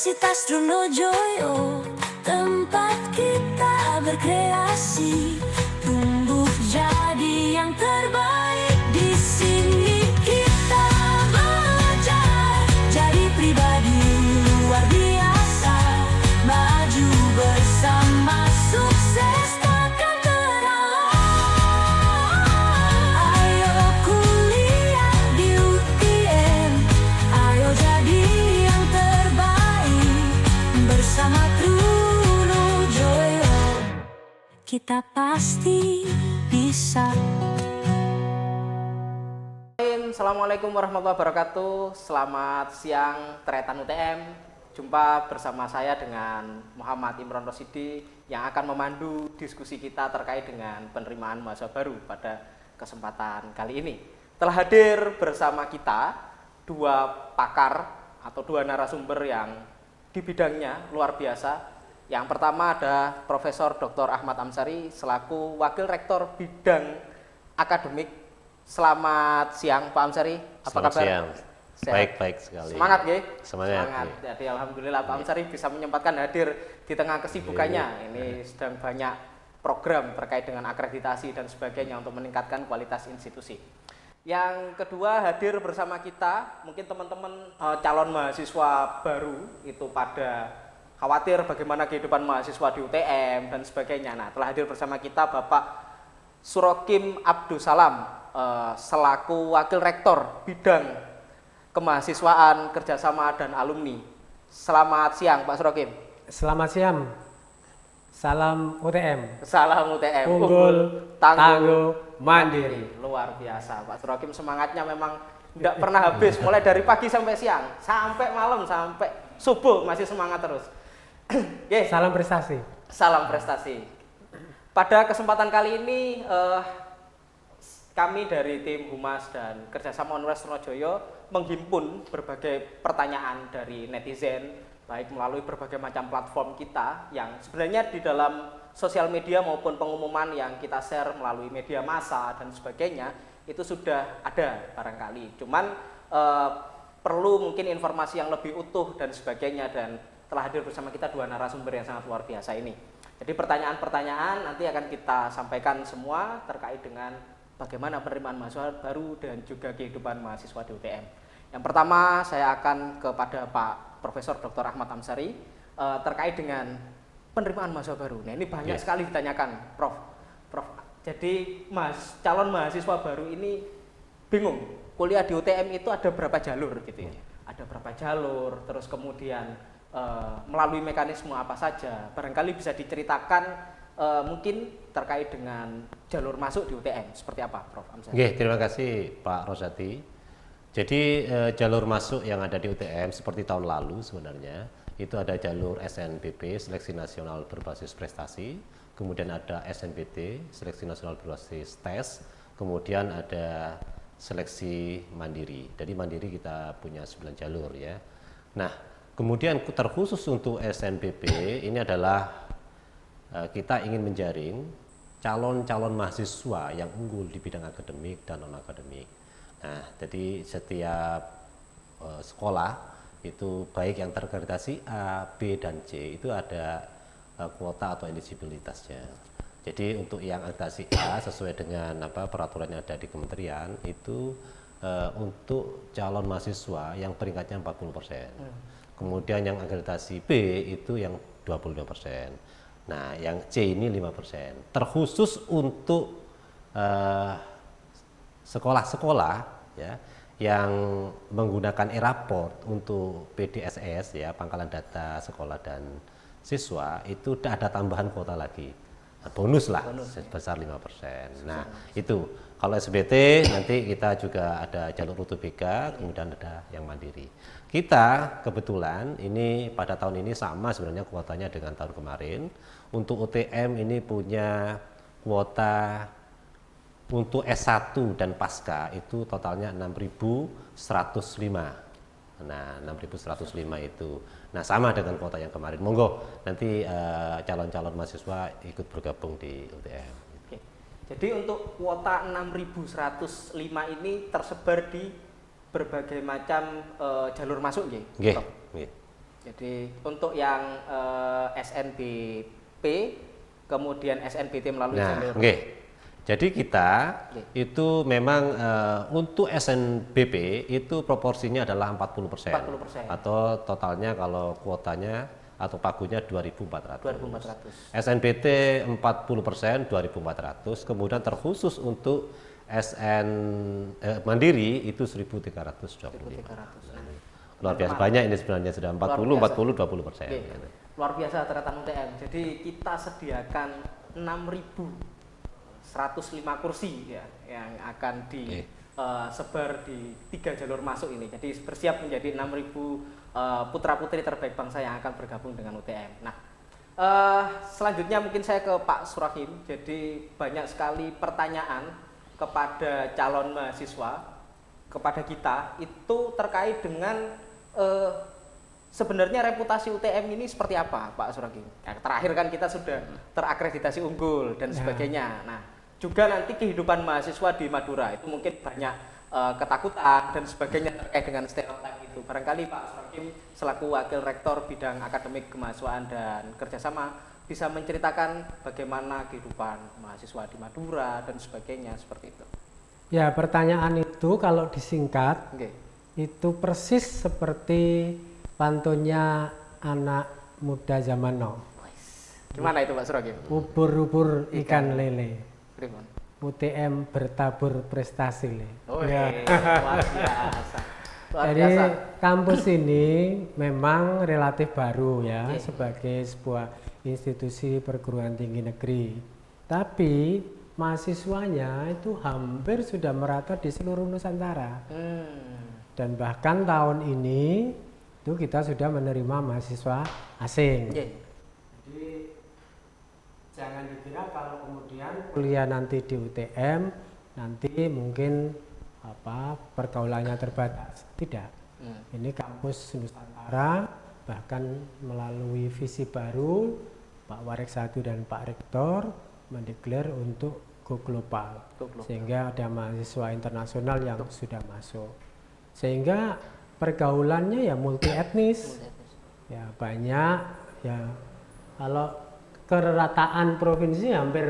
Universitas Trunojoyo, tempat kita berkreasi, tumbuh jadi yang terbaik. Di sini kita belajar jadi pribadi luar biasa, maju bersama, sukses takkan terhalang. Ayo kuliah di UTM, ayo jadi yang terbaik bersama Trunojoyo, kita pasti bisa. Assalamualaikum warahmatullahi wabarakatuh. Selamat siang Tretan UTM. Jumpa bersama saya dengan Muhammad Imron Rosidi yang akan memandu diskusi kita terkait dengan penerimaan mahasiswa baru pada kesempatan kali ini. Telah hadir bersama kita dua pakar atau dua narasumber yang di bidangnya luar biasa. Yang pertama ada Profesor Dr. Ahmad Amsari selaku Wakil Rektor Bidang Akademik. Selamat siang Pak Amsari, apa Selamat kabar? siang. Baik sekali. Semangat nggih? Semangat. Jadi alhamdulillah Pak Amsari bisa menyempatkan hadir di tengah kesibukannya. Ini sedang banyak program terkait dengan akreditasi dan sebagainya untuk meningkatkan kualitas institusi. Yang kedua hadir bersama kita, mungkin teman-teman calon mahasiswa baru itu pada khawatir bagaimana kehidupan mahasiswa di UTM dan sebagainya. Nah, telah hadir bersama kita Bapak Surokim Abdussalam selaku Wakil Rektor Bidang Kemahasiswaan, Kerjasama dan Alumni. Selamat siang Pak Surokim. Selamat siang. Salam UTM. Salam UTM. Unggul, tangguh, mandiri. Luar biasa Pak Surokim, semangatnya memang tidak pernah habis. Mulai dari pagi sampai siang, sampai malam, sampai subuh masih semangat terus. Yes. Salam prestasi. Salam prestasi. Pada kesempatan kali ini kami dari tim Humas dan Kerjasama Universitas Trunojoyo menghimpun berbagai pertanyaan dari netizen, baik melalui berbagai macam platform kita yang sebenarnya di dalam sosial media maupun pengumuman yang kita share melalui media massa dan sebagainya itu sudah ada barangkali. Cuman perlu mungkin informasi yang lebih utuh dan sebagainya, dan telah hadir bersama kita dua narasumber yang sangat luar biasa ini. Jadi pertanyaan-pertanyaan nanti akan kita sampaikan semua terkait dengan bagaimana penerimaan mahasiswa baru dan juga kehidupan mahasiswa di UTM. Yang pertama saya akan kepada Pak Profesor Dr. Ahmad Amsari terkait dengan penerimaan mahasiswa baru. Nah, ini banyak sekali ditanyakan, Prof. Jadi calon mahasiswa baru ini bingung, kuliah di UTM itu ada berapa jalur gitu ya? Ada berapa jalur, terus kemudian melalui mekanisme apa saja? Barangkali bisa diceritakan mungkin terkait dengan jalur masuk di UTM seperti apa, Prof. Amsari? Oke, terima kasih Pak Rosati. Jadi jalur masuk yang ada di UTM seperti tahun lalu sebenarnya itu ada jalur SNBP, Seleksi Nasional Berbasis Prestasi, kemudian ada SNBT, Seleksi Nasional Berbasis Tes, kemudian ada seleksi mandiri. Jadi mandiri kita punya 9 jalur ya. Nah, kemudian terkhusus untuk SNBP ini adalah kita ingin menjaring calon-calon mahasiswa yang unggul di bidang akademik dan non-akademik. Nah, jadi setiap sekolah itu baik yang terakreditasi A, B, dan C itu ada kuota atau eligibilitasnya. Jadi untuk yang akreditasi A sesuai dengan peraturan yang ada di kementerian itu untuk calon mahasiswa yang peringkatnya 40%. Kemudian yang akreditasi B itu yang 22%. Nah, yang C ini 5%. Terkhusus untuk sekolah-sekolah ya yang menggunakan e-raport untuk PDSS ya, pangkalan data sekolah dan siswa, itu ada tambahan kuota lagi. Nah, bonus lah sebesar 5%. Nah, itu kalau SBT nanti kita juga ada jalur UTBK, kemudian ada yang mandiri. Kita kebetulan ini pada tahun ini sama sebenarnya kuotanya dengan tahun kemarin. Untuk UTM ini punya kuota untuk S1 dan pasca itu totalnya 6.105. Nah, 6.105 itu. Nah, sama dengan kuota yang kemarin. Monggo nanti calon-calon mahasiswa ikut bergabung di UTM. Oke. Jadi untuk kuota 6.105 ini tersebar di berbagai macam jalur masuk nggih. Nggih, nggih. Jadi untuk yang SNBP kemudian SNBT melalui Nah, jalur oke. Jadi kita Oke. itu memang untuk SNBP itu proporsinya adalah 40%. 40%. Atau totalnya kalau kuotanya atau pagunya 2.400. 2.400. SNBT 40%, 2.400. Kemudian terkhusus untuk Mandiri itu 1.325. 1.300. Nah, Luar biasa banyak ini sebenarnya sudah 40, Luar biasa. 40, 20%. Oke. Luar biasa ternyata UTM. Jadi kita sediakan 6.105 kursi ya yang akan disebar di 3 jalur masuk ini. Jadi bersiap menjadi 6.000 putra-putri terbaik bangsa yang akan bergabung dengan UTM. Nah, selanjutnya mungkin saya ke Pak Surahim. Jadi banyak sekali pertanyaan kepada calon mahasiswa, kepada kita itu terkait dengan sebenarnya reputasi UTM ini seperti apa, Pak Surahim? Nah, terakhir kan kita sudah terakreditasi unggul dan sebagainya. Nah, juga nanti kehidupan mahasiswa di Madura itu mungkin banyak ketakutan dan sebagainya terkait dengan stereotip itu. Barangkali Pak Surahim selaku Wakil Rektor Bidang Akademik Kemahasiswaan dan Kerjasama bisa menceritakan bagaimana kehidupan mahasiswa di Madura dan sebagainya seperti itu. Ya, pertanyaan itu kalau disingkat Oke. itu persis seperti pantunnya anak muda zaman now. Gimana itu Pak Surahim? Ubur-ubur ikan lele, Pripun? UTM bertabur prestasi le. Oh, Ya. luar biasa. Luar Jadi biasa. kampus ini memang relatif baru ya Oke. sebagai sebuah institusi perguruan tinggi negeri. Tapi mahasiswanya itu hampir sudah merata di seluruh Nusantara. Dan bahkan tahun ini itu kita sudah menerima mahasiswa asing. Oke. Jadi jangan dikira kalau kemudian kuliah nanti di UTM nanti mungkin pergaulannya terbatas. Tidak. Ini kampus Nusantara, bahkan melalui visi baru Pak Warek 1 dan Pak Rektor mendeklar untuk go global. Sehingga ada mahasiswa internasional yang sudah masuk. Sehingga pergaulannya ya multi etnis. Ya banyak ya, kalau kerataan provinsi hampir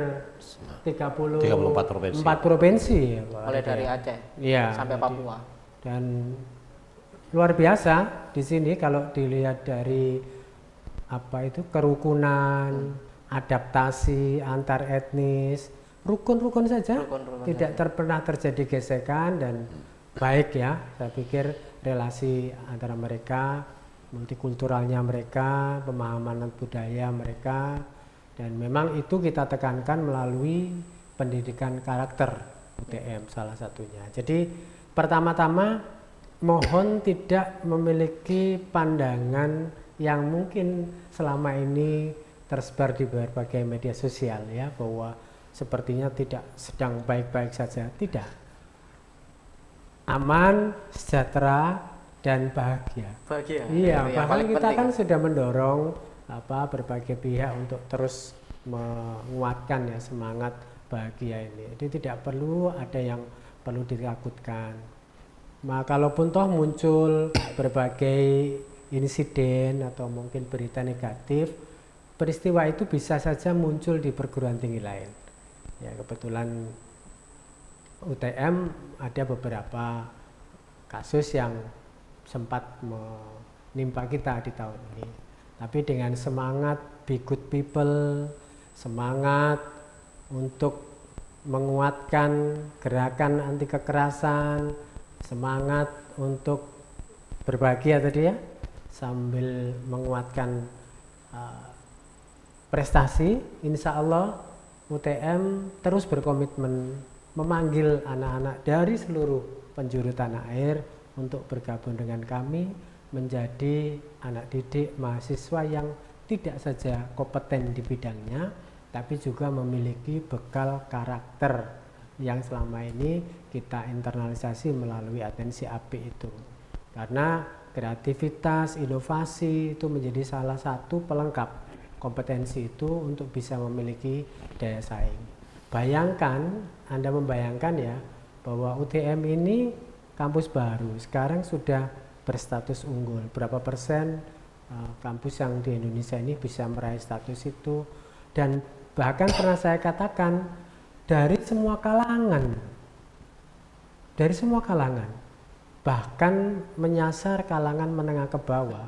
34 provinsi. 4 provinsi ya, Pak. Mulai dari Aceh Iya, sampai jadi- Papua. Dan luar biasa di sini kalau dilihat dari kerukunan, adaptasi antar etnis, rukun-rukun saja, Rukun-rukun tidak pernah terjadi gesekan dan baik ya. Saya pikir relasi antara mereka, multikulturalnya mereka, pemahaman budaya mereka, dan memang itu kita tekankan melalui pendidikan karakter UTM salah satunya. Jadi pertama-tama mohon tidak memiliki pandangan yang mungkin selama ini tersebar di berbagai media sosial ya, bahwa sepertinya tidak sedang baik-baik saja. Tidak. Aman, sejahtera, dan bahagia. Bahagia. Iya, Itu yang bahkan paling kita penting. kan sudah mendorong berbagai pihak untuk terus menguatkan ya semangat bahagia ini. Jadi tidak perlu ada yang perlu ditakutkan. Nah, kalaupun toh muncul berbagai insiden atau mungkin berita negatif, peristiwa itu bisa saja muncul di perguruan tinggi lain. Ya, kebetulan UTM ada beberapa kasus yang sempat menimpa kita di tahun ini. Tapi dengan semangat be good people, semangat untuk menguatkan gerakan anti kekerasan, semangat untuk berbahagia tadi ya, sambil menguatkan prestasi, insya Allah UTM terus berkomitmen memanggil anak-anak dari seluruh penjuru tanah air untuk bergabung dengan kami menjadi anak didik mahasiswa yang tidak saja kompeten di bidangnya, tapi juga memiliki bekal karakter yang selama ini kita internalisasi melalui atensi API itu. Karena kreativitas, inovasi itu menjadi salah satu pelengkap kompetensi itu untuk bisa memiliki daya saing. Bayangkan, Anda membayangkan ya, bahwa UTM ini kampus baru, sekarang sudah berstatus unggul. Berapa persen kampus yang di Indonesia ini bisa meraih status itu. Dan bahkan pernah saya katakan dari semua kalangan, bahkan menyasar kalangan menengah ke bawah,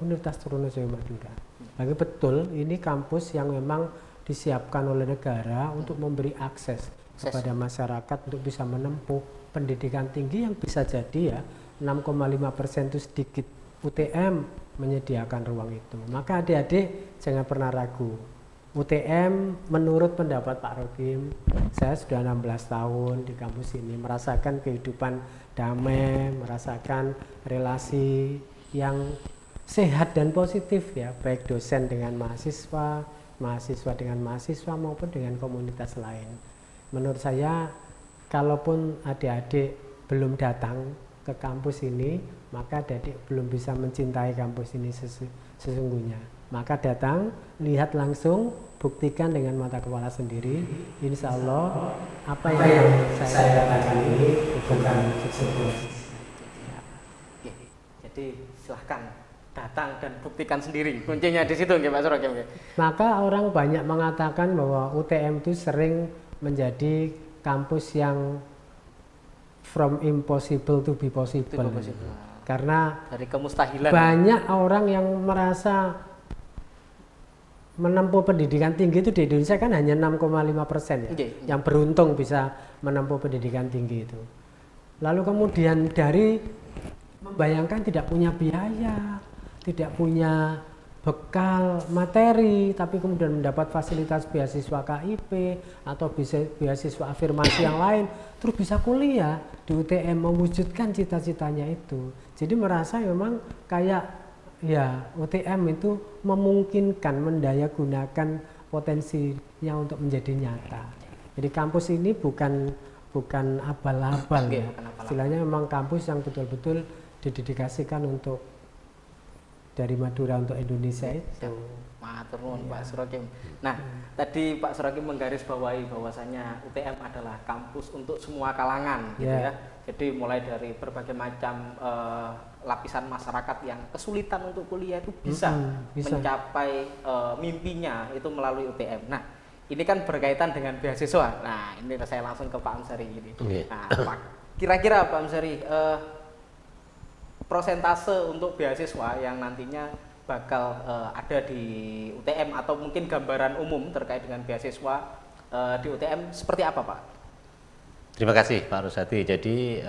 Universitas Trunojoyo Madura. Bagi betul ini kampus yang memang disiapkan oleh negara untuk memberi akses kepada masyarakat untuk bisa menempuh pendidikan tinggi yang bisa jadi ya 6,5% itu sedikit. UTM menyediakan ruang itu. Maka adik-adik jangan pernah ragu. UTM menurut pendapat Pak Rokim, saya sudah 16 tahun di kampus ini merasakan kehidupan damai, merasakan relasi yang sehat dan positif ya, baik dosen dengan mahasiswa, mahasiswa dengan mahasiswa maupun dengan komunitas lain. Menurut saya, kalaupun adik-adik belum datang ke kampus ini, maka adik-adik belum bisa mencintai kampus ini sesungguhnya. Maka datang, lihat langsung, buktikan dengan mata kepala sendiri. Insya Allah apa yang saya katakan ini bukan sesuatu. Jadi silahkan datang dan buktikan sendiri. Kuncinya di situ, Pak Surokim. Maka orang banyak mengatakan bahwa UTM itu sering menjadi kampus yang from impossible to be possible. Karena dari kemustahilan banyak orang yang merasa menempuh pendidikan tinggi itu di Indonesia kan hanya 6,5% ya, yang beruntung bisa menempuh pendidikan tinggi itu. Lalu kemudian dari membayangkan tidak punya biaya, tidak punya bekal materi, tapi kemudian mendapat fasilitas beasiswa KIP atau beasiswa afirmasi yang lain, terus bisa kuliah di UTM mewujudkan cita-citanya itu. Jadi merasa memang kayak ya UTM itu memungkinkan mendayagunakan potensinya untuk menjadi nyata. Jadi kampus ini bukan abal-abal ya. Istilahnya memang kampus yang betul-betul didedikasikan untuk dari Madura untuk Indonesia itu. Matur nuwun Pak Surokim. Nah, tadi Pak Surokim menggarisbawahi bahwasanya UTM adalah kampus untuk semua kalangan gitu ya. Jadi mulai dari berbagai macam lapisan masyarakat yang kesulitan untuk kuliah itu bisa mencapai mimpinya itu melalui UTM. Nah, ini kan berkaitan dengan beasiswa. Nah, ini saya langsung ke Pak Amsari ini. Nah, Pak, kira-kira Pak Amsari prosentase untuk beasiswa yang nantinya bakal ada di UTM atau mungkin gambaran umum terkait dengan beasiswa di UTM seperti apa, Pak? Terima kasih Pak Rusadi. Jadi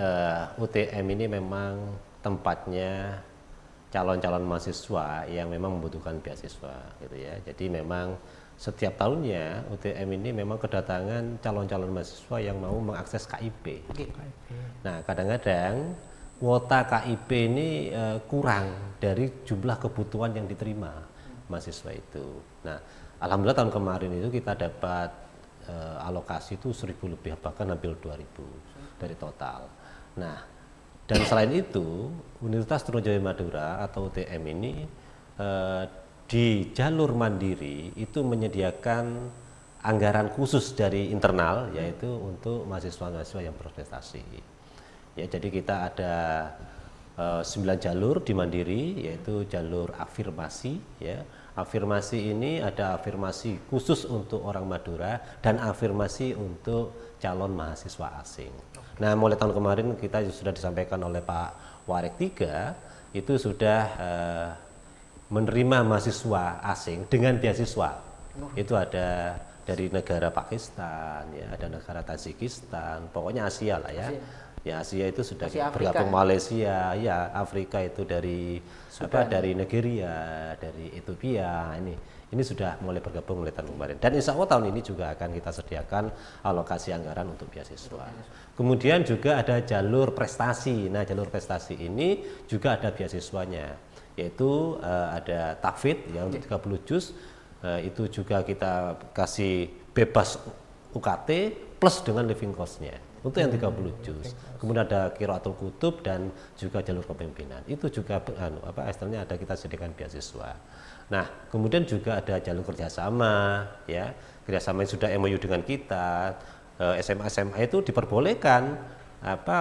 UTM ini memang tempatnya calon-calon mahasiswa yang memang membutuhkan beasiswa gitu ya. Jadi memang setiap tahunnya UTM ini memang kedatangan calon-calon mahasiswa yang mau mengakses KIP. Nah, kadang-kadang kuota KIP ini kurang dari jumlah kebutuhan yang diterima mahasiswa itu. Nah, alhamdulillah tahun kemarin itu kita dapat alokasi itu 1.000 lebih, bahkan hampir 2.000 dari total. Nah, dan selain itu Universitas Trunojoyo Madura atau UTM ini di jalur mandiri itu menyediakan anggaran khusus dari internal, yaitu untuk mahasiswa-mahasiswa yang berprestasi. Ya, jadi kita ada 9 jalur di mandiri, yaitu jalur afirmasi ya. Afirmasi ini ada afirmasi khusus untuk orang Madura dan afirmasi untuk calon mahasiswa asing. Nah, mulai tahun kemarin kita sudah disampaikan oleh Pak Warek 3 itu sudah menerima mahasiswa asing dengan beasiswa. Itu ada dari negara Pakistan ya, ada negara Tajikistan, pokoknya Asia lah ya. Ya, Asia itu sudah bergabung, Malaysia, ya Afrika itu dari Sudan, dari Nigeria, dari Ethiopia. Ini sudah mulai bergabung mulai tahun kemarin. Dan insya Allah tahun ini juga akan kita sediakan alokasi anggaran untuk beasiswa. Kemudian juga ada jalur prestasi. Nah, jalur prestasi ini juga ada beasiswanya, yaitu ada TAFID ya untuk 30 juz. Itu juga kita kasih bebas UKT plus dengan living cost-nya untuk yang 30 juz. Kemudian ada Qiraatul Kutub dan juga jalur kepemimpinan. Itu juga istilahnya ada kita sediakan beasiswa. Nah, kemudian juga ada jalur kerjasama ya. Kerjasama yang sudah MOU dengan kita, SMA-SMA itu diperbolehkan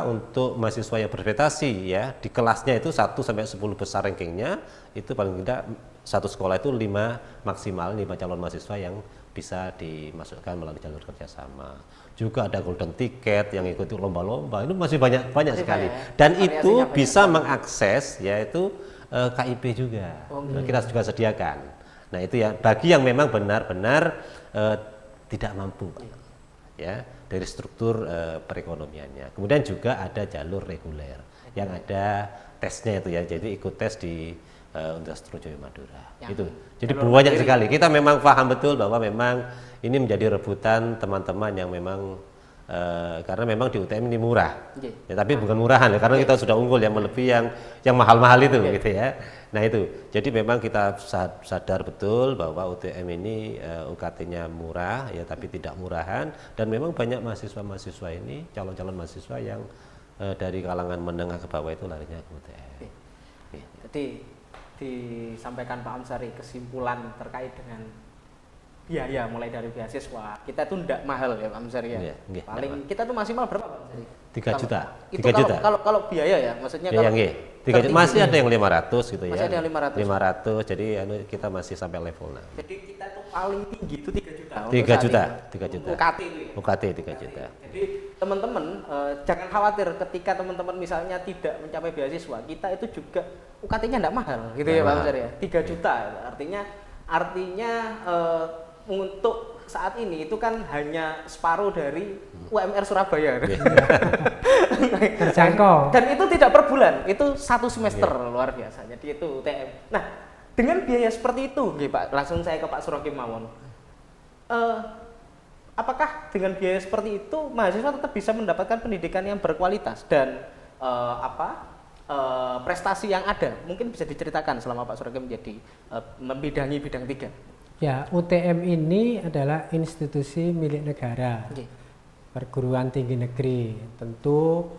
untuk mahasiswa yang berprestasi ya di kelasnya itu 1 sampai 10 besar rankingnya, itu paling tidak satu sekolah itu 5 maksimal 5 calon mahasiswa yang bisa dimasukkan melalui jalur kerjasama. Juga ada golden ticket yang ikuti lomba-lomba, itu masih banyak sekali. Dan itu bisa mengakses yaitu KIP juga. Nah, kita juga sediakan. Nah itu ya bagi yang memang benar-benar tidak mampu ya dari struktur perekonomiannya. Kemudian juga ada jalur reguler yang ada tesnya itu ya, jadi ikut tes di Universitas Trunojoyo Madura. Itu jadi banyak sekali. Kita memang paham betul bahwa memang ini menjadi rebutan teman-teman yang memang karena memang di UTM ini murah, ya, tapi bukan murahan ya, karena kita sudah unggul yang melebihi yang mahal-mahal itu, gitu ya. Nah itu, jadi memang kita sadar betul bahwa UTM ini UKT-nya murah, ya, tapi tidak murahan, dan memang banyak mahasiswa-mahasiswa ini, calon-calon mahasiswa yang dari kalangan menengah ke bawah itu larinya ke UTM. Jadi disampaikan Pak Amsari kesimpulan terkait dengan biaya mulai dari beasiswa kita tuh tidak mahal ya Pak Amsari ya. Paling kita tuh maksimal berapa Pak Amsari? 3 juta. Itu kalau biaya ya, maksudnya ya, kalau 3 juta, masih ada yang 500 gitu ya. Masih ada yang 500. 500, jadi kita masih sampai level 6. Jadi kita tuh paling tinggi itu 3 juta. 3 juta. UKT 3 juta. Jadi teman-teman jangan khawatir ketika teman-teman misalnya tidak mencapai beasiswa, kita itu juga UKT-nya tidak mahal gitu ya Pak Amsari ya. 3 juta artinya untuk saat ini itu kan hanya separuh dari UMR Surabaya. Terjangkau. Dan itu tidak per bulan, itu 1 semester luar biasa. Jadi itu UTM. Nah, dengan biaya seperti itu, Pak, langsung saya ke Pak Surokim mawon. Apakah dengan biaya seperti itu mahasiswa tetap bisa mendapatkan pendidikan yang berkualitas dan prestasi yang ada? Mungkin bisa diceritakan selama Pak Surokim menjadi membidangi bidang 3. Ya, UTM ini adalah institusi milik negara, perguruan tinggi negeri. Tentu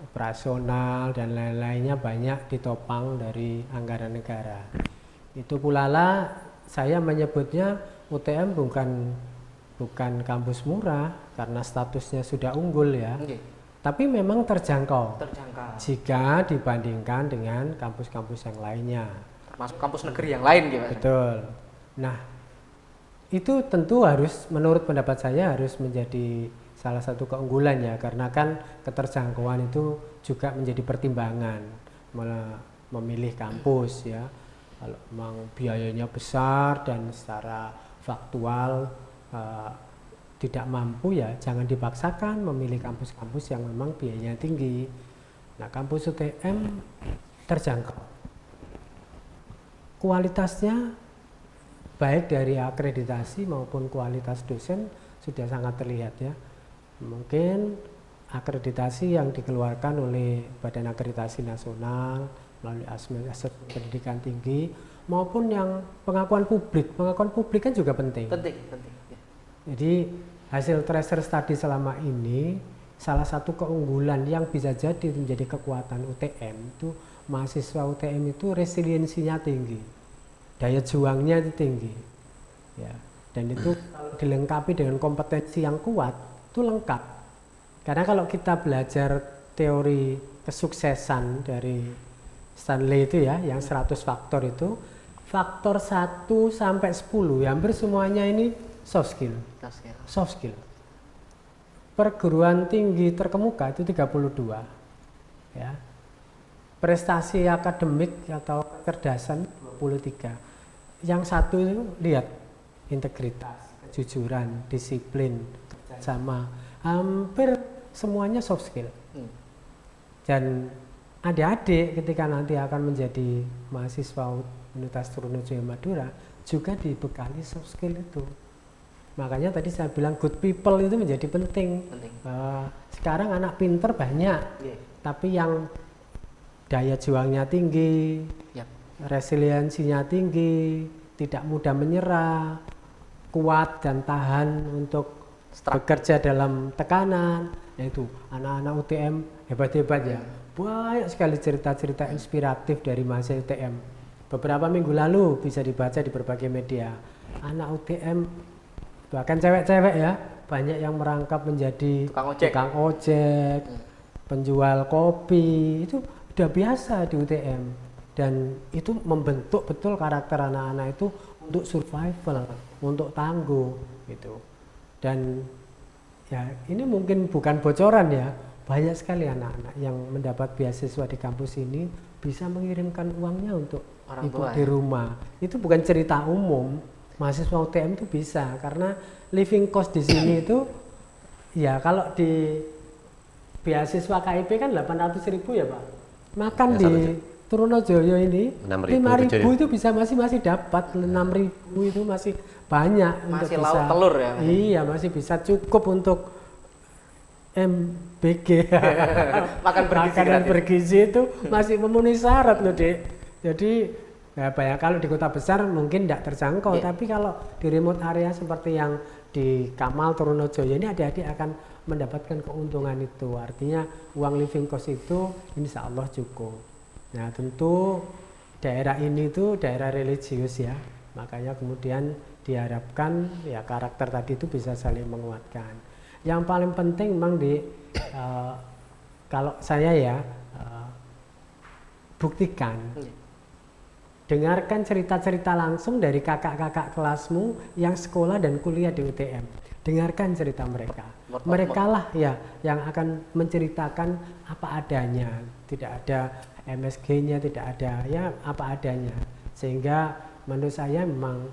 operasional dan lain-lainnya banyak ditopang dari anggaran negara. Itu pula lah saya menyebutnya UTM bukan kampus murah karena statusnya sudah unggul ya. Tapi memang terjangkau jika dibandingkan dengan kampus-kampus yang lainnya. Termasuk kampus negeri yang lain gitu. Betul. Nah, itu tentu harus, menurut pendapat saya, harus menjadi salah satu keunggulan ya, karena kan keterjangkauan itu juga menjadi pertimbangan memilih kampus ya. Kalau memang biayanya besar dan secara faktual tidak mampu ya, jangan dipaksakan memilih kampus-kampus yang memang biayanya tinggi. Nah, kampus UTM terjangkau, kualitasnya baik dari akreditasi maupun kualitas dosen sudah sangat terlihat ya. Mungkin akreditasi yang dikeluarkan oleh Badan Akreditasi Nasional melalui Asesmen Pendidikan Tinggi maupun yang pengakuan publik kan juga penting. Penting. Ya. Jadi hasil tracer study selama ini salah satu keunggulan yang bisa jadi menjadi kekuatan UTM itu mahasiswa UTM itu resiliensinya tinggi. Daya juangnya itu tinggi, ya, dan itu dilengkapi dengan kompetensi yang kuat, itu lengkap. Karena kalau kita belajar teori kesuksesan dari Stanley itu ya, yang 100 faktor itu, faktor 1 sampai 10, ya, hampir semuanya ini soft skill. Perguruan tinggi terkemuka itu 32, ya. Prestasi akademik atau kecerdasan 23. Yang satu itu lihat integritas, kejujuran, disiplin, kerjasama, hampir semuanya soft skill. Dan adik-adik ketika nanti akan menjadi mahasiswa Universitas Trunojoyo Madura juga dibekali soft skill itu. Makanya tadi saya bilang good people itu menjadi penting. Sekarang anak pinter banyak, tapi yang daya juangnya tinggi, resiliensinya tinggi, tidak mudah menyerah, kuat dan tahan untuk bekerja dalam tekanan. Yaitu anak-anak UTM hebat-hebat ya. Banyak sekali cerita-cerita inspiratif dari mahasiswa UTM. Beberapa minggu lalu bisa dibaca di berbagai media. Anak UTM, bahkan cewek-cewek ya, banyak yang merangkap menjadi tukang ojek, penjual kopi itu udah biasa di UTM, dan itu membentuk betul karakter anak-anak itu untuk survival, untuk tangguh gitu. Dan ya ini mungkin bukan bocoran ya, banyak sekali anak-anak yang mendapat beasiswa di kampus ini bisa mengirimkan uangnya untuk Orang ibu tua, di ya? rumah. Itu bukan cerita umum, mahasiswa UTM itu bisa, karena living cost di sini itu ya kalau di beasiswa KIP kan 800.000 ya Pak, makan Ya, di 1 jam. Trunojoyo ini 6.000, 5.000 itu bisa masih dapat, 6.000 itu masih banyak Masih untuk lauk bisa, telur ya? iya masih bisa cukup untuk MBG Makan bergizi makanan gratis. bergizi itu masih memenuhi syarat loh Dek. Jadi ya banyak, kalau di kota besar mungkin tidak terjangkau, Iya. tapi kalau di remote area seperti yang di Kamal Trunojoyo ini adik-adik akan mendapatkan keuntungan itu. Artinya uang living cost itu insya Allah cukup. Nah tentu daerah ini tuh daerah religius ya, makanya kemudian diharapkan ya karakter tadi itu bisa saling menguatkan. Yang paling penting memang kalau saya ya buktikan, dengarkan cerita-cerita langsung dari kakak-kakak kelasmu yang sekolah dan kuliah di UTM. Dengarkan cerita mereka. Mereka lah ya yang akan menceritakan apa adanya, tidak ada MSG-nya, tidak ada ya apa adanya. Sehingga menurut saya memang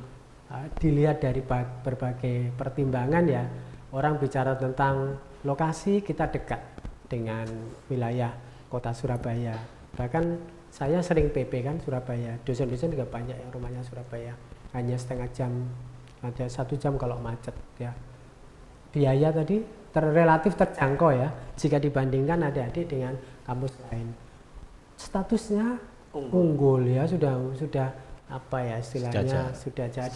dilihat dari berbagai pertimbangan ya, orang bicara tentang lokasi kita dekat dengan wilayah kota Surabaya. Bahkan saya sering PP kan Surabaya, dosen-dosen juga banyak yang rumahnya Surabaya, hanya setengah jam, ada 1 jam kalau macet ya. Biaya tadi relatif terjangkau ya jika dibandingkan adik-adik dengan kampus lain. Statusnya unggul ya, sudah apa ya istilahnya, sudah jadi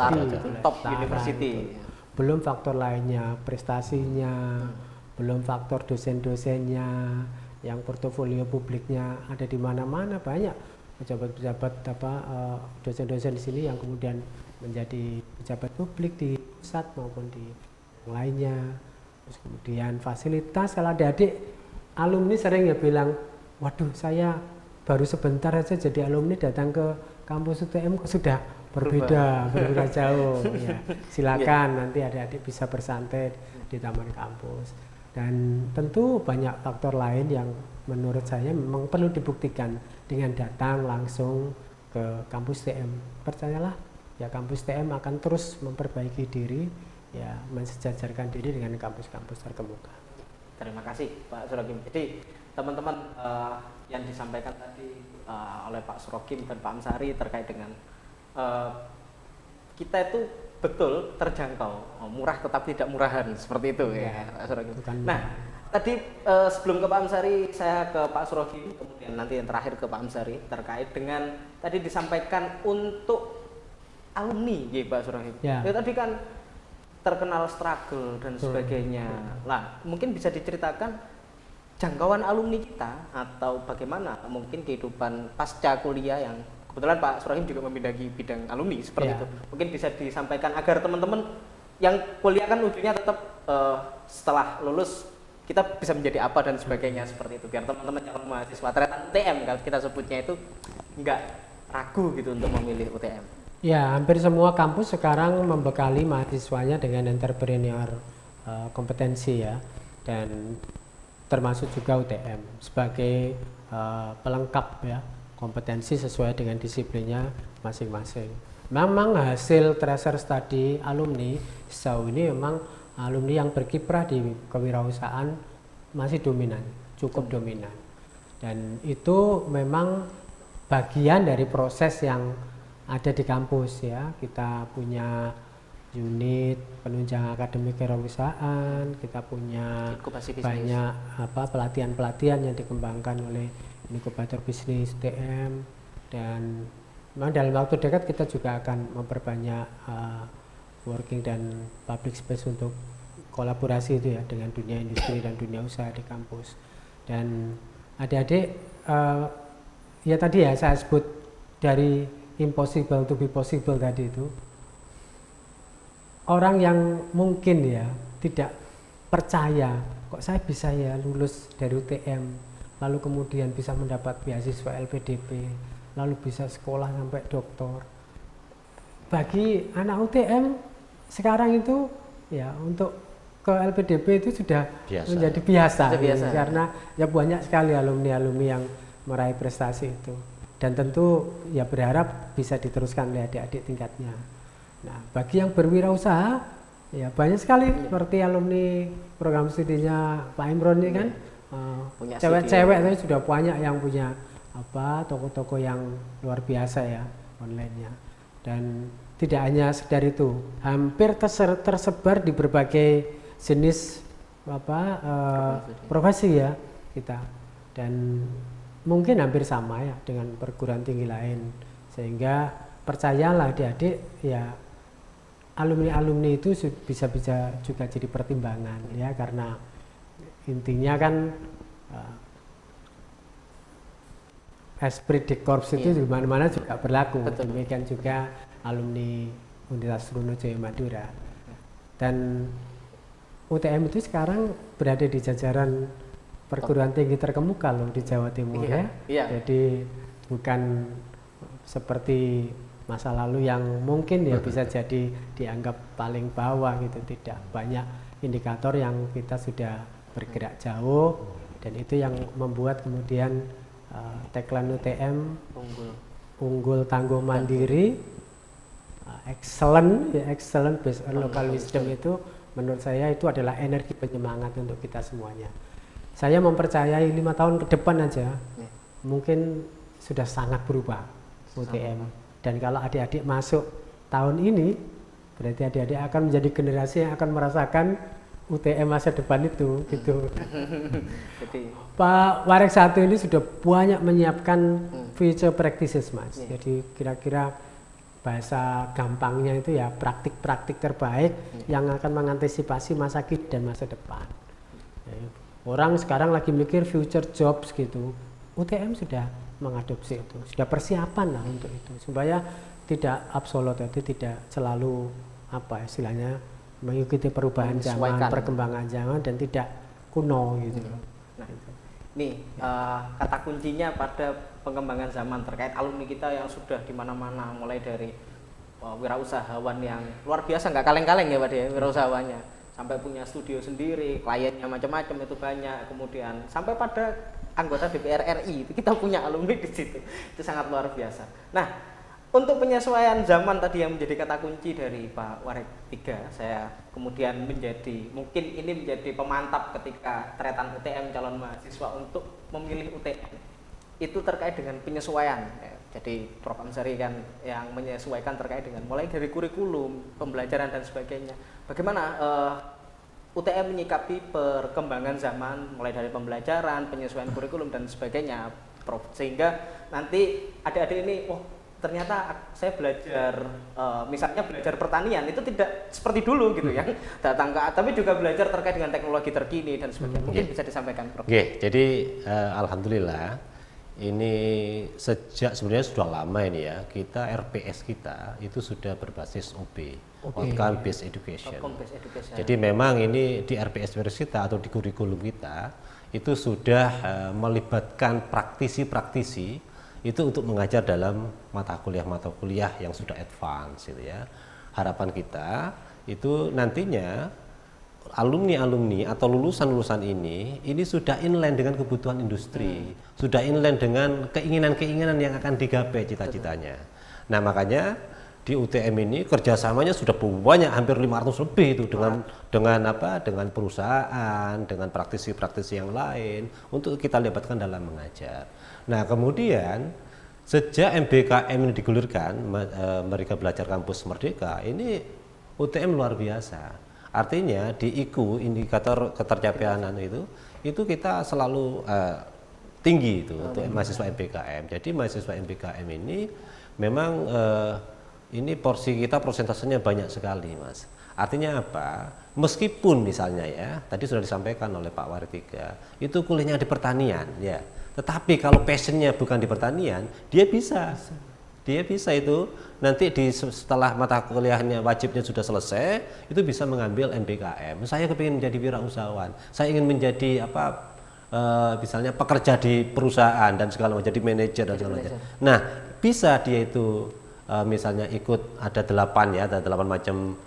top setara university. gitu. Belum faktor lainnya, prestasinya, belum faktor dosen-dosennya, yang portofolio publiknya ada di mana-mana, banyak pejabat-pejabat dosen-dosen di sini yang kemudian menjadi pejabat publik di pusat maupun di yang lainnya. Terus kemudian fasilitas, kalau adik-adik alumni sering ya bilang, waduh saya baru sebentar aja jadi alumni datang ke kampus UTM kok sudah berbeda jauh ya. Silakan nanti adik-adik bisa bersantai di taman kampus. Dan tentu banyak faktor lain yang menurut saya memang perlu dibuktikan dengan datang langsung ke kampus TM. Percayalah ya, kampus TM akan terus memperbaiki diri ya, mensejajarkan diri dengan kampus-kampus terkemuka. Terima kasih Pak Suragim. Jadi teman-teman yang disampaikan tadi oleh Pak Suragim dan Pak Amsari terkait dengan kita itu betul terjangkau, murah tetapi tidak murahan, seperti itu ya Pak Suragim. Nah tadi sebelum ke Pak Amsari saya ke Pak Suragim, kemudian nanti yang terakhir ke Pak Amsari terkait dengan tadi disampaikan untuk alumni ya Pak Suragim. Ya tadi kan terkenal struggle dan sebagainya. Nah, mungkin bisa diceritakan jangkauan alumni kita atau bagaimana mungkin kehidupan pasca kuliah yang kebetulan Pak Surahim juga membidangi bidang alumni seperti itu. Mungkin bisa disampaikan agar teman-teman yang kuliah kan ujungnya tetap setelah lulus kita bisa menjadi apa dan sebagainya seperti itu. Biar teman-teman calon mahasiswa ternyata UTM kalau kita sebutnya itu nggak ragu gitu untuk memilih UTM. Ya, hampir semua kampus sekarang membekali mahasiswanya dengan entrepreneur kompetensi ya, dan termasuk juga UTM sebagai pelengkap ya, kompetensi sesuai dengan disiplinnya masing-masing. Memang hasil tracer study alumni sejauh ini memang alumni yang berkiprah di kewirausahaan masih dominan, cukup dominan, dan itu memang bagian dari proses yang ada di kampus ya. Kita punya unit penunjang akademik kewirausahaan, kita punya banyak pelatihan-pelatihan yang dikembangkan oleh inkubator bisnis TM, dan memang dalam waktu dekat kita juga akan memperbanyak working dan public space untuk kolaborasi itu ya dengan dunia industri dan dunia usaha di kampus. Dan adik-adik ya tadi ya saya sebut dari impossible to be possible tadi itu, orang yang mungkin ya tidak percaya kok saya bisa ya lulus dari UTM, lalu kemudian bisa mendapat beasiswa LPDP, lalu bisa sekolah sampai doktor. Bagi anak UTM sekarang itu ya untuk ke LPDP itu sudah Biasa. menjadi biasa, Sudah biasa. karena ya banyak sekali alumni-alumni yang meraih prestasi itu, dan tentu ya berharap bisa diteruskan oleh adik-adik tingkatnya. Nah, bagi yang berwirausaha ya banyak sekali seperti alumni program studinya Pak Imron ini kan, Punya cewek-cewek itu sudah banyak yang punya toko-toko yang luar biasa ya online-nya. Dan tidak hanya sekedar itu, hampir tersebar di berbagai jenis profesi ya kita, dan mungkin hampir sama ya dengan perguruan tinggi lain, sehingga percayalah adik-adik ya, alumni-alumni itu bisa juga jadi pertimbangan ya, karena intinya kan esprit de corps itu di mana-mana juga berlaku. Betul. Demikian juga alumni Universitas Trunojoyo Madura. Dan UTM itu sekarang berada di jajaran perguruan tinggi terkemuka loh di Jawa Timur Iya, ya. iya. Jadi bukan seperti masa lalu yang mungkin ya bisa jadi dianggap paling bawah gitu, tidak. Banyak indikator yang kita sudah bergerak jauh, dan itu yang membuat kemudian tagline UTM unggul tangguh mandiri, excellent based on local wisdom, itu menurut saya itu adalah energi penyemangat untuk kita semuanya. Saya mempercayai 5 tahun ke depan aja mungkin sudah sangat berubah UTM. Dan kalau adik-adik masuk tahun ini, berarti adik-adik akan menjadi generasi yang akan merasakan UTM masa depan itu gitu. Jadi Pak Warek 1 ini sudah banyak menyiapkan future practices, Mas. Jadi kira-kira bahasa gampangnya itu ya praktik-praktik terbaik yang akan mengantisipasi masa kini dan masa depan. Orang sekarang lagi mikir future jobs gitu. UTM sudah mengadopsi itu, sudah persiapan lah untuk itu, supaya tidak absolut, itu tidak selalu istilahnya mengikuti perubahan zaman, perkembangan zaman, dan tidak kuno gitu. Nah, nih kata kuncinya pada pengembangan zaman terkait alumni kita yang sudah di mana-mana, mulai dari wirausahawan yang luar biasa, nggak kaleng-kaleng ya Pak ya wirausahawannya, sampai punya studio sendiri, kliennya macam-macam itu banyak, kemudian sampai pada anggota DPR RI itu kita punya alumni di situ, itu sangat luar biasa. Nah, untuk penyesuaian zaman tadi yang menjadi kata kunci dari Pak Warek 3, saya kemudian mungkin ini menjadi pemantap ketika tretan UTM calon mahasiswa untuk memilih UTM, itu terkait dengan penyesuaian. Jadi Prof. Amsari kan yang menyesuaikan terkait dengan mulai dari kurikulum, pembelajaran dan sebagainya. Bagaimana UTM menyikapi perkembangan zaman, mulai dari pembelajaran, penyesuaian kurikulum dan sebagainya, Prof. Sehingga nanti adik-adik ini, ternyata saya belajar, misalnya belajar pertanian itu tidak seperti dulu gitu ya, datang ke, tapi juga belajar terkait dengan teknologi terkini dan sebagainya. Mungkin bisa disampaikan, Prof. Jadi alhamdulillah ini sejak sebenarnya sudah lama ini ya, kita RPS kita itu sudah berbasis OB, Outcome Based Education. Jadi memang ini di RPS kita atau di kurikulum kita itu sudah melibatkan praktisi-praktisi itu untuk mengajar dalam mata kuliah yang sudah advance gitu ya. Harapan kita itu nantinya alumni atau lulusan ini sudah inline dengan kebutuhan industri, sudah inline dengan keinginan-keinginan yang akan digapai cita-citanya. Nah, makanya di UTM ini kerjasamanya sudah banyak, hampir 500 lebih itu dengan perusahaan, dengan praktisi-praktisi yang lain untuk kita libatkan dalam mengajar. Nah, kemudian sejak MBKM ini digulirkan, mereka belajar kampus merdeka, ini UTM luar biasa. Artinya di IQ, indikator ketercapaian itu kita selalu tinggi itu untuk mahasiswa MBKM. Jadi mahasiswa MBKM ini memang ini porsi kita persentasenya banyak sekali, Mas. Artinya apa? Meskipun misalnya ya, tadi sudah disampaikan oleh Pak Warek 3, itu kuliahnya di pertanian ya. Tetapi kalau passionnya bukan di pertanian, dia bisa itu nanti setelah mata kuliahnya wajibnya sudah selesai, itu bisa mengambil MBKM. Saya kepingin menjadi wirausahawan, saya ingin menjadi misalnya pekerja di perusahaan dan segala macam, jadi manajer dan segala macam. Nah, bisa dia itu misalnya ikut ada 8 ya, ada 8 macam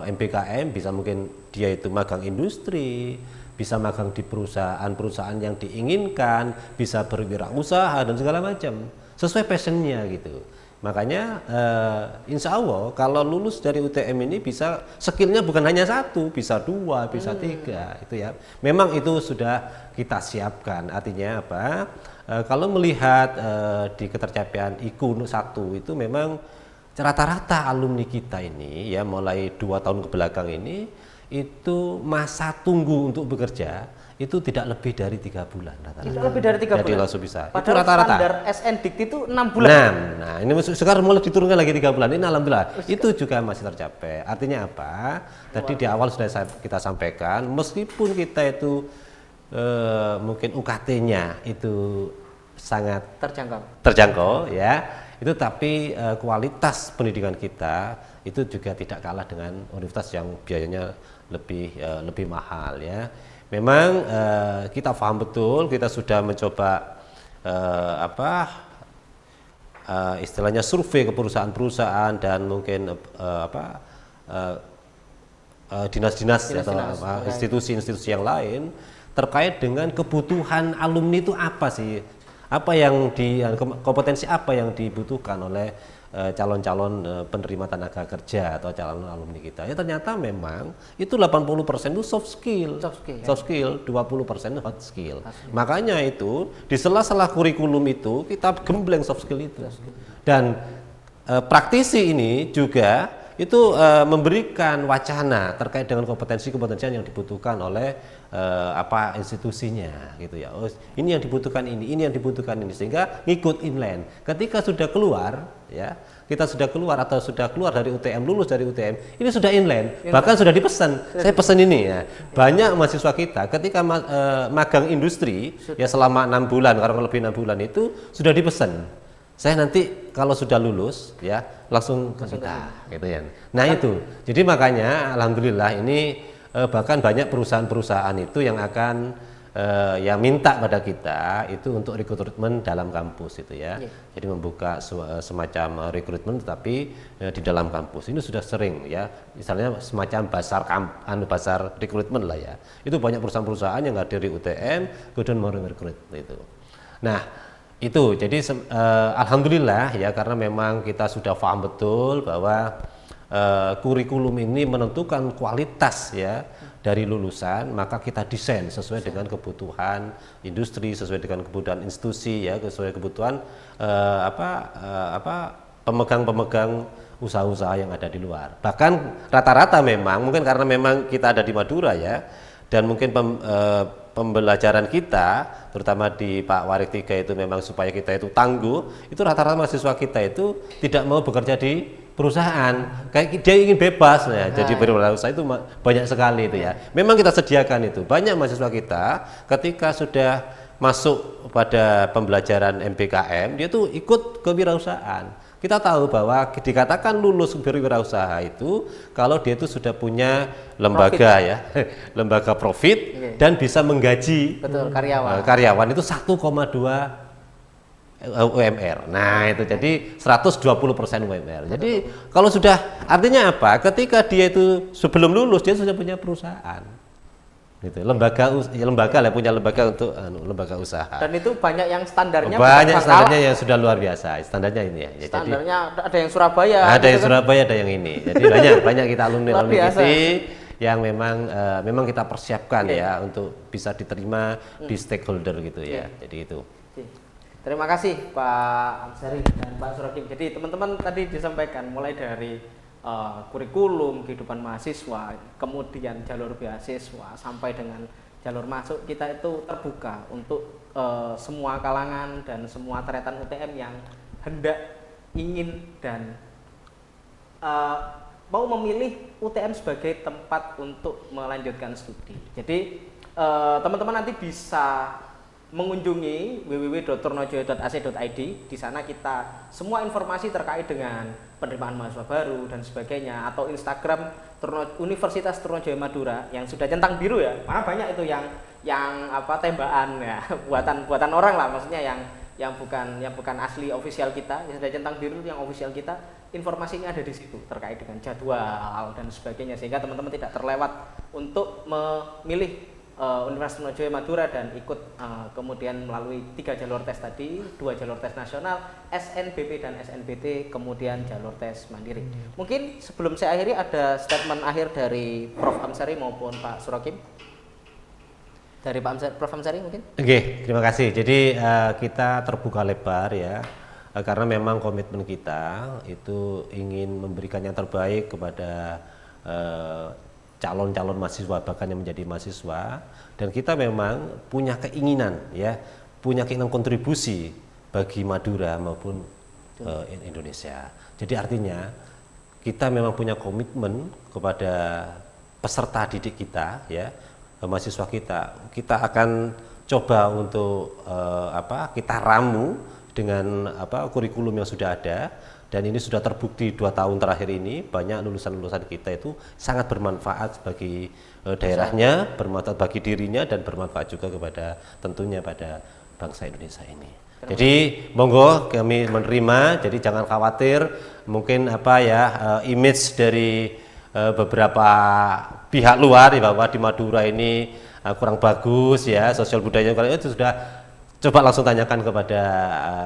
MBKM, bisa mungkin dia itu magang industri, bisa magang di perusahaan-perusahaan yang diinginkan, bisa berwirausaha dan segala macam sesuai passionnya gitu. Makanya insya Allah kalau lulus dari UTM ini bisa skillnya bukan hanya 1, bisa 2, bisa 3 itu ya. Memang itu sudah kita siapkan. Artinya apa? Kalau melihat di ketercapaian IKU 1 itu memang rata-rata alumni kita ini ya mulai 2 tahun ke belakang ini itu masa tunggu untuk bekerja itu tidak lebih dari 3 bulan rata-rata. Tidak lebih dari 3 Jadi bulan. langsung bisa. Padahal itu rata-rata. standar SNDIKT itu 6 bulan. Nah, ini sekarang mulai diturunkan lagi 3 bulan. Ini alhamdulillah itu juga masih tercapai. Artinya apa? Tadi di awal sudah kita sampaikan, meskipun kita itu mungkin UKT-nya itu sangat terjangkau ya. Itu tapi kualitas pendidikan kita itu juga tidak kalah dengan universitas yang biayanya lebih mahal ya. Memang kita paham betul, kita sudah mencoba istilahnya survei ke perusahaan-perusahaan dan mungkin dinas-dinas atau institusi-institusi yang lain terkait dengan kebutuhan alumni itu apa sih? Apa yang kompetensi apa yang dibutuhkan oleh calon-calon penerima tenaga kerja atau calon alumni kita. Ya ternyata memang itu 80% itu soft skill, 20% hot skill. Makanya itu di sela-sela kurikulum itu kita gembleng soft skill itu. Dan praktisi ini juga itu memberikan wacana terkait dengan kompetensi-kompetensi yang dibutuhkan oleh institusinya gitu ya. Oh, ini yang dibutuhkan ini yang dibutuhkan ini sehingga ngikut inline. Ketika sudah keluar ya, kita sudah keluar atau sudah keluar dari UTM, lulus dari UTM, ini sudah inline, bahkan sudah dipesan. Saya pesan ini ya. Banyak mahasiswa kita ketika magang industri ya selama 6 bulan, kalau lebih 6 bulan itu sudah dipesan. Saya nanti kalau sudah lulus ya langsung ke kita gitu ya. Nah itu. Jadi makanya alhamdulillah ini bahkan banyak perusahaan-perusahaan itu yang akan yang minta pada kita itu untuk rekrutmen dalam kampus itu ya. Jadi membuka semacam rekrutmen tetapi di dalam kampus. Ini sudah sering ya. Misalnya semacam basar rekrutmen lah ya. Itu banyak perusahaan-perusahaan yang ngadiri UTM kemudian mau merekrut itu. Nah, itu jadi alhamdulillah ya karena memang kita sudah paham betul bahwa kurikulum ini menentukan kualitas ya dari lulusan, maka kita desain sesuai dengan kebutuhan industri, sesuai dengan kebutuhan institusi ya, sesuai kebutuhan pemegang-pemegang usaha-usaha yang ada di luar. Bahkan rata-rata memang mungkin karena memang kita ada di Madura ya, dan mungkin pembelajaran kita terutama di Pak Warik 3 itu memang supaya kita itu tangguh, itu rata-rata mahasiswa kita itu tidak mau bekerja di perusahaan, kayak dia ingin bebas ya. Jadi berwirausaha itu banyak sekali itu ya. Memang kita sediakan itu. Banyak mahasiswa kita ketika sudah masuk pada pembelajaran MBKM, dia tuh ikut kewirausahaan. Kita tahu bahwa dikatakan lulus berwirausaha itu kalau dia itu sudah punya lembaga profit. Ya, lembaga profit dan bisa menggaji karyawan itu 1,2 UMR. Nah itu jadi 120% UMR. Jadi kalau sudah artinya apa? Ketika dia itu sebelum lulus dia sudah punya perusahaan. Gitu. Lembaga lah, punya lembaga untuk lembaga usaha. Dan itu banyak yang standarnya yang sudah luar biasa. Standarnya ini ya. Standarnya jadi, ada yang Surabaya. Ada yang Surabaya, ada yang ini. Jadi banyak kita alumni kita yang memang kita persiapkan ya untuk bisa diterima di stakeholder gitu ya. Jadi itu. Terima kasih Pak Amsari dan Pak Suradim. Jadi teman-teman tadi disampaikan mulai dari kurikulum kehidupan mahasiswa, kemudian jalur beasiswa sampai dengan jalur masuk, kita itu terbuka untuk semua kalangan dan semua taretan UTM yang hendak ingin dan mau memilih UTM sebagai tempat untuk melanjutkan studi. Jadi teman-teman nanti bisa mengunjungi www.trunojoyo.ac.id. Di sana kita semua informasi terkait dengan penerimaan mahasiswa baru dan sebagainya, atau Instagram Universitas Trunojoyo Madura yang sudah centang biru ya. Mana banyak itu yang apa tembakan ya, buatan orang lah, maksudnya yang bukan asli official kita, yang sudah centang biru yang official kita. Informasinya ada di situ terkait dengan jadwal dan sebagainya, sehingga teman-teman tidak terlewat untuk memilih Universitas Trunojoyo Madura dan ikut kemudian melalui 3 jalur tes tadi, 2 jalur tes nasional, SNBP dan SNBT, kemudian jalur tes mandiri. Mungkin sebelum saya akhiri ada statement akhir dari Prof. Amsari maupun Pak Surakim. Dari Prof. Amsari mungkin? Oke, terima kasih. Jadi kita terbuka lebar ya, karena memang komitmen kita itu ingin memberikan yang terbaik kepada calon-calon mahasiswa, bahkan yang menjadi mahasiswa, dan kita memang punya keinginan ya, punya keinginan kontribusi bagi Madura maupun Indonesia. Jadi artinya kita memang punya komitmen kepada peserta didik kita ya, mahasiswa kita akan coba untuk kita ramu dengan kurikulum yang sudah ada. Dan ini sudah terbukti 2 tahun terakhir ini, banyak lulusan-lulusan kita itu sangat bermanfaat bagi daerahnya, bermanfaat bagi dirinya, dan bermanfaat juga kepada tentunya pada bangsa Indonesia ini. Jadi monggo kami menerima, jadi jangan khawatir mungkin image dari beberapa pihak luar ya, bahwa di Madura ini kurang bagus ya, sosial budaya itu sudah. Coba langsung tanyakan kepada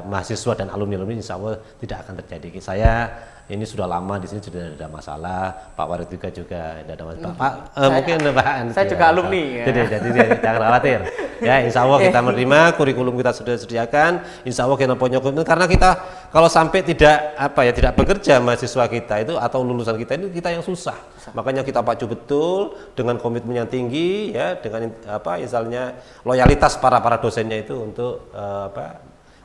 mahasiswa dan alumni-alumni, insya Allah tidak akan terjadi. Saya ini sudah lama di sini, sudah ada masalah. Pak Warid juga tidak ada masalah. Mungkin Pak Anies saya juga alumni. Ya. Jadi jangan khawatir. Ya, insya Allah kita menerima kurikulum kita sudah disediakan. Insya Allah kita punya komitmen, karena kita kalau sampai tidak bekerja mahasiswa kita itu atau lulusan kita ini kita yang susah. Makanya kita pacu betul dengan komitmen yang tinggi ya, dengan misalnya loyalitas para dosennya itu untuk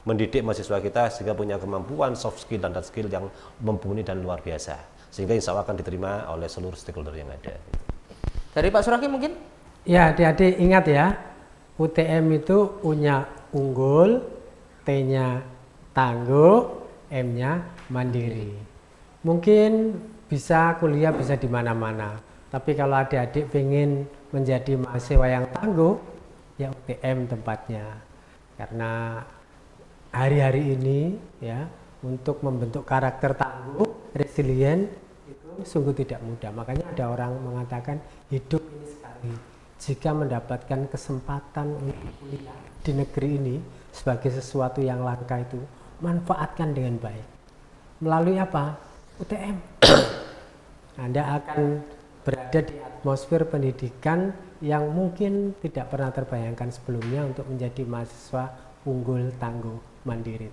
mendidik mahasiswa kita sehingga punya kemampuan soft skill dan hard skill yang mumpuni dan luar biasa, sehingga insya Allah akan diterima oleh seluruh stakeholder yang ada. Dari Pak Suraki mungkin? Ya, adik-adik ingat ya, UTM itu U-nya unggul, T-nya tangguh, M-nya mandiri. Mungkin bisa kuliah bisa di mana-mana, tapi kalau adik-adik pengen menjadi mahasiswa yang tangguh, ya UTM tempatnya. Karena hari-hari ini ya, untuk membentuk karakter tangguh, resilient itu sungguh tidak mudah. Makanya ada orang mengatakan hidup ini sekali. Jika mendapatkan kesempatan untuk kuliah di negeri ini sebagai sesuatu yang langka itu, manfaatkan dengan baik. Melalui apa? UTM. Anda akan berada di atmosfer pendidikan yang mungkin tidak pernah terbayangkan sebelumnya untuk menjadi mahasiswa unggul, tangguh, mandiri.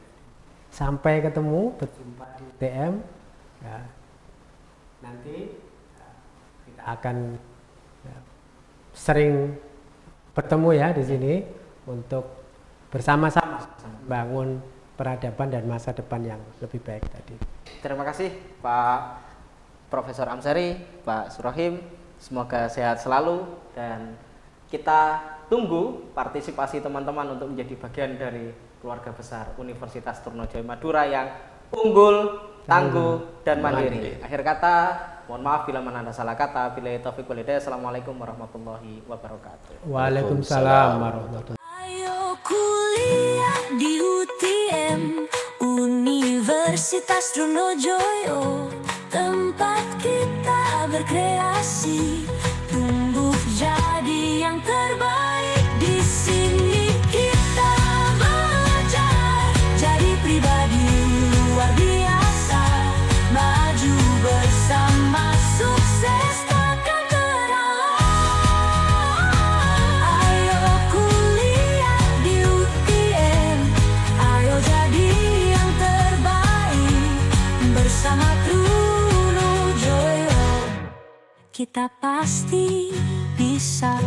Sampai ketemu, berjumpa di UTM. Ya, nanti kita akan sering bertemu ya di sini untuk bersama-sama bangun peradaban dan masa depan yang lebih baik tadi. Terima kasih Pak Profesor Amsari, Pak Surahim, semoga sehat selalu dan kita tunggu partisipasi teman-teman untuk menjadi bagian dari keluarga besar Universitas Trunojoyo Madura yang unggul, tangguh, dan mandiri. Akhir kata, mohon maaf bila mana ada salah kata. Billahi taufiq wal hidayah. Assalamualaikum warahmatullahi wabarakatuh. Waalaikumsalam warahmatullahi wabarakatuh. Ayo kuliah di UTM, Universitas Trunojoyo, tempat kita berkreasi, tumbuh jadi yang terbaik. Di sini kita belajar jadi pribadi luar biasa, maju bersama, sukses takkan terhalang. Ayo kuliah di UTM, ayo jadi yang terbaik bersama Trunojoyo. Kita pasti bisa.